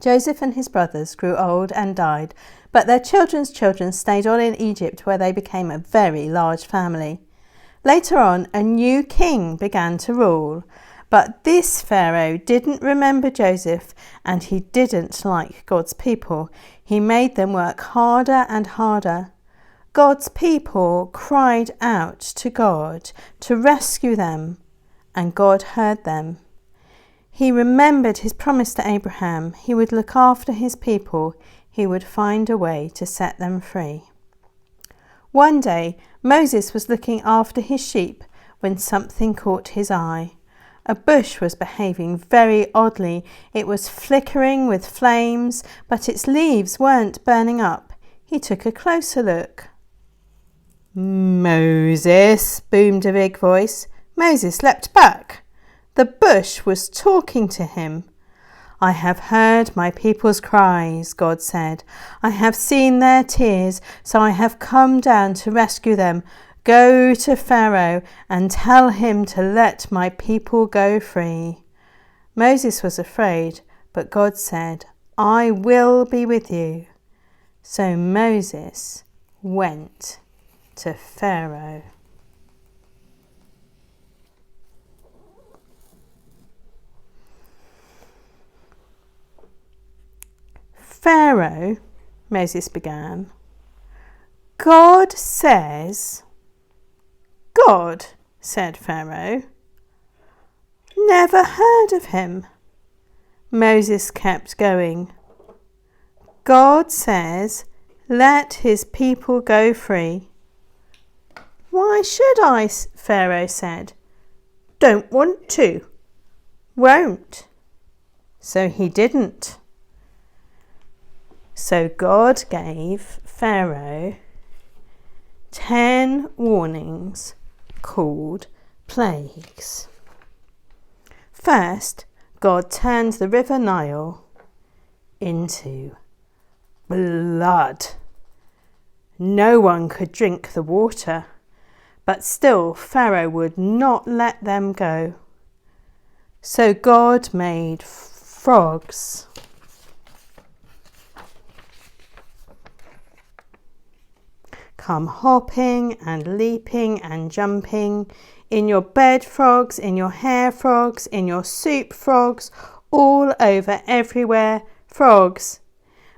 Joseph and his brothers grew old and died, but their children's children stayed on in Egypt, where they became a very large family. Later on, a new king began to rule, but this Pharaoh didn't remember Joseph, and he didn't like God's people. He made them work harder and harder. God's people cried out to God to rescue them, and God heard them. He remembered his promise to Abraham. He would look after his people. He would find a way to set them free. One day, Moses was looking after his sheep when something caught his eye. A bush was behaving very oddly. It was flickering with flames, but its leaves weren't burning up. He took a closer look. "Moses," boomed a big voice. Moses leapt back. The bush was talking to him. "I have heard my people's cries," God said. "I have seen their tears, so I have come down to rescue them. Go to Pharaoh and tell him to let my people go free." Moses was afraid, but God said, "I will be with you." So Moses went to Pharaoh. "Pharaoh," Moses began, "God says—" "God," said Pharaoh. "Never heard of him." Moses kept going. "God says, let his people go free." "Why should I?" Pharaoh said. "Don't want to." "Won't." So he didn't. So God gave Pharaoh 10 warnings called plagues. First, God turned the river Nile into blood. No one could drink the water, but still Pharaoh would not let them go. So God made frogs. Come hopping and leaping and jumping in your bed frogs, in your hair frogs, in your soup frogs, all over everywhere frogs.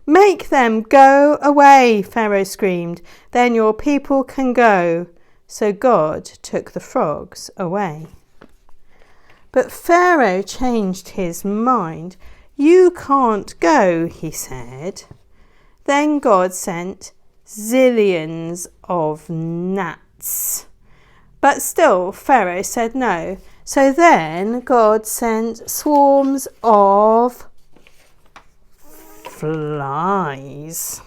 "Make them go away," Pharaoh screamed. "Then your people can go." So God took the frogs away. But Pharaoh changed his mind. "You can't go," he said. Then God sent zillions of gnats. But still Pharaoh said no. So then God sent swarms of flies.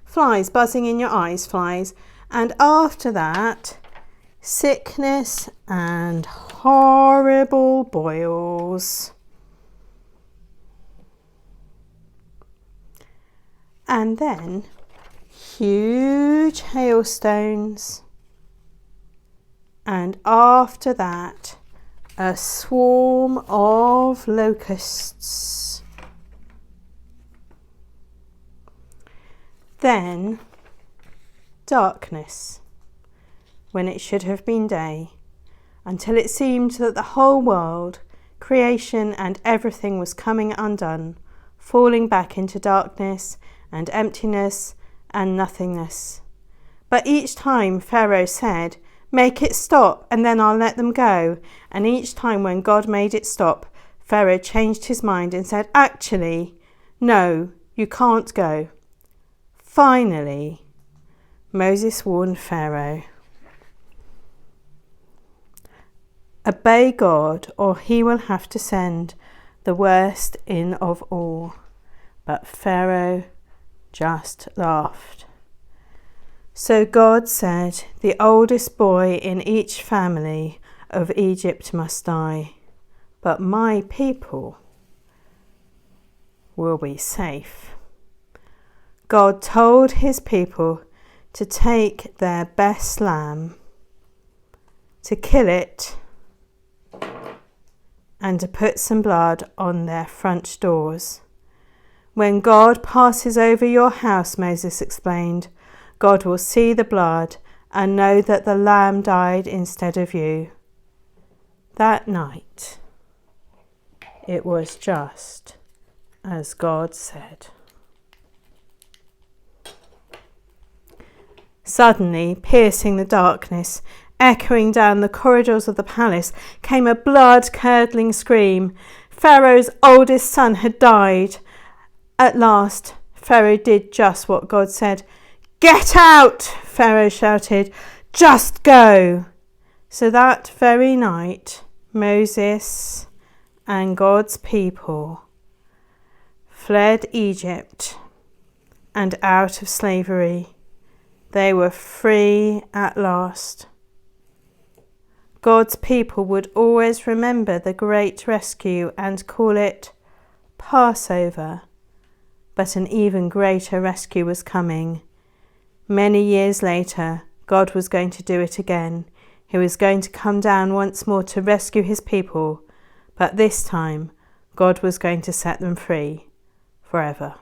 Flies buzzing in your eyes, flies. And after that, sickness and horrible boils. And then huge hailstones. And after that, a swarm of locusts. Then darkness, when it should have been day, until it seemed that the whole world, creation and everything was coming undone, falling back into darkness and emptiness and nothingness. But each time Pharaoh said, "Make it stop and then I'll let them go." And each time when God made it stop, Pharaoh changed his mind and said, "Actually, no, you can't go." Finally, Moses warned Pharaoh, "Obey God or he will have to send the worst in of all." But Pharaoh just laughed. So God said, "The oldest boy in each family of Egypt must die, but my people will be safe." God told his people to take their best lamb, to kill it, and to put some blood on their front doors. When God passes over your house, Moses explained, God will see the blood and know that the lamb died instead of you. That night, it was just as God said. Suddenly, piercing the darkness, echoing down the corridors of the palace, came a blood-curdling scream. Pharaoh's oldest son had died. At last, Pharaoh did just what God said. "Get out!" Pharaoh shouted. "Just go!" So that very night, Moses and God's people fled Egypt and out of slavery. They were free at last. God's people would always remember the great rescue and call it Passover. But an even greater rescue was coming. Many years later, God was going to do it again. He was going to come down once more to rescue his people, but this time, God was going to set them free forever.